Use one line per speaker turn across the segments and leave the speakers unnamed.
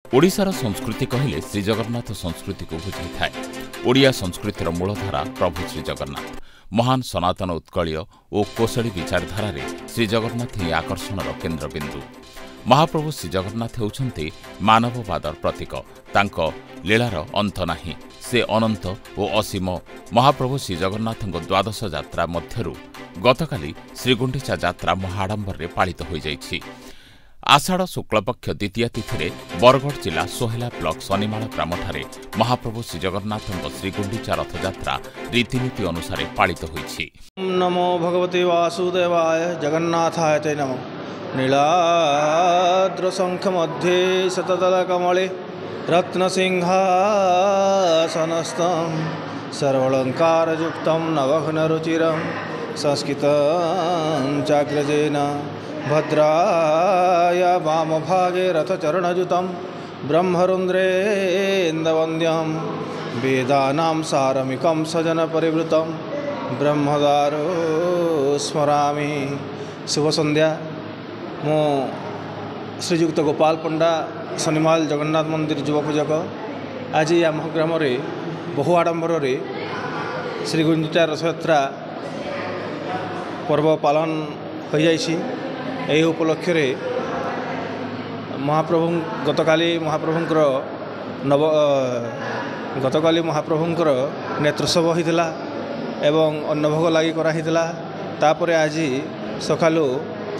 ओडिशार संस्कृति कहले श्रीजगन्नाथ संस्कृति को बुझाई। ओडिया संस्कृतिर मूलधारा प्रभु श्रीजगन्नाथ। महान सनातन उत्कलीय और कोशली विचारधारा श्रीजगन्नाथ ही आकर्षणर केन्द्रबिंदु। महाप्रभु श्रीजगन्नाथ होउछन्ति मानववादर प्रतीक। तांको लीलार अंत नाही। से अनंत और असीम। महाप्रभु श्रीजगन्नाथ द्वादश यात्रा मध्यरु गतकाली श्रीगुंडीचा यात्रा महाडंबर पालित हो जाइछि। आषाढ़ शुक्लपक्ष द्वितीय तिथि बरगढ़ जिला सोहेला ब्लॉक शनिमाल ग्रामठारे महाप्रभु श्रीजगन्नाथ श्रीगुंडीचा रथयात्रा रीतिनीति अनुसार पालित होइछि।
नमो भगवते वासुदेवाय जगन्नाथाय ते नमो। नीलाद्र शंख मध्ये शतदल कमले रत्नसिंहासनस्थं सर्वालंकारयुक्तं नवघनरुचिरं संस्कृतं चाग्रजेन भद्राय वामभागे रथचरणयुतं ब्रह्मरुद्रेन्द्रवन्द्यं वेदानां सारमिकं सजनपरिवृतं ब्रह्मदारो स्मरामि। शुभ संध्या। मो श्रीजुक्त गोपाल पंडा शनिमाल जगन्नाथ मंदिर युवा पूजक। आज आम ग्राम बहु आडंबर श्रीगुंडीचा रथयात्रा पर्व पालन हो जाइछि। यही उपलक्ष्य रे महाप्रभु गतकाली महाप्रभुंकर नेत्रोत्सव होइतिला एवं अन्नभोग लागि करा हितिला। तापरे आज सकालू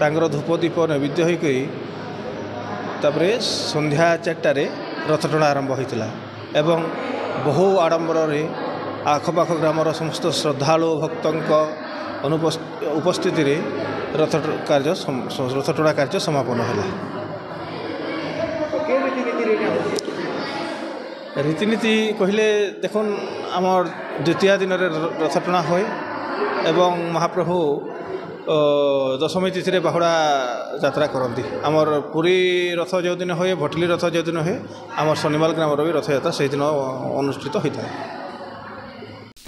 तांकर धूप दीप नैवेद्य होइकरी तापरे संध्या 4टार रथटଣା आरंभ होइतिला एवं बहु आडंबर रे आखपाख ग्रामर समस्त श्रद्धालु भक्तों उपस्थिति रे रथटଣା कार्य समापन है। रीतिनीति कहले देखुन आमर द्वितीय दिन रथटଣା हुए एवं महाप्रभु दशमी तिथि बाहुड़ा यात्रा करती। आमर पुरी रथ जो दिन हुए भटली रथ जो दिन हुए आमर शनिमाल ग्राम भी रथयात्रा से दिन अनुष्ठित होता है।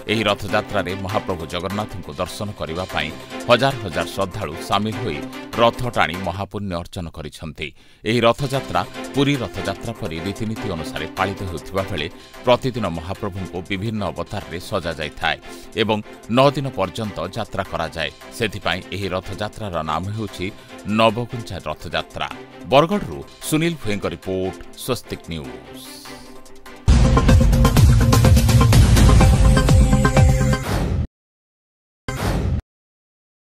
ଏହି ରଥଯାତ୍ରାରେ ମହାପ୍ରଭୁ ଜଗନ୍ନାଥଙ୍କୁ ଦର୍ଶନ କରିବା ପାଇଁ ହଜାର ହଜାର ଶ୍ରଦ୍ଧାଳୁ ସାମିଲ ହୋଇ ରଥ ଟାଣି ମହାପୁଣ୍ୟ ଅର୍ଜନ କରିଛନ୍ତି। ଏହି ରଥଯାତ୍ରା ପୁରୀ ରଥଯାତ୍ରା ପରି ରୀତିନୀତି ଅନୁସାରେ ପାଳିତ ହେଉଥିବା ବେଳେ ପ୍ରତିଦିନ ମହାପ୍ରଭୁଙ୍କୁ ବିଭିନ୍ନ ଅବତାରରେ ସଜାଯାଇଥାଏ ଏବଂ 9 ଦିନ ପର୍ଯ୍ୟନ୍ତ ଯାତ୍ରା କରାଯାଏ। ସେଥିପାଇଁ ଏହି ରଥଯାତ୍ରାର ନାମ ହେଉଛି ନବଗୁଞ୍ଜା ରଥଯାତ୍ରା। ବରଗଡ଼ରୁ ସୁନୀଲ ଭୋଇଙ୍କ ରିପୋର୍ଟ, ସ୍ୱସ୍ତିକ ନ୍ୟୁଜ୍।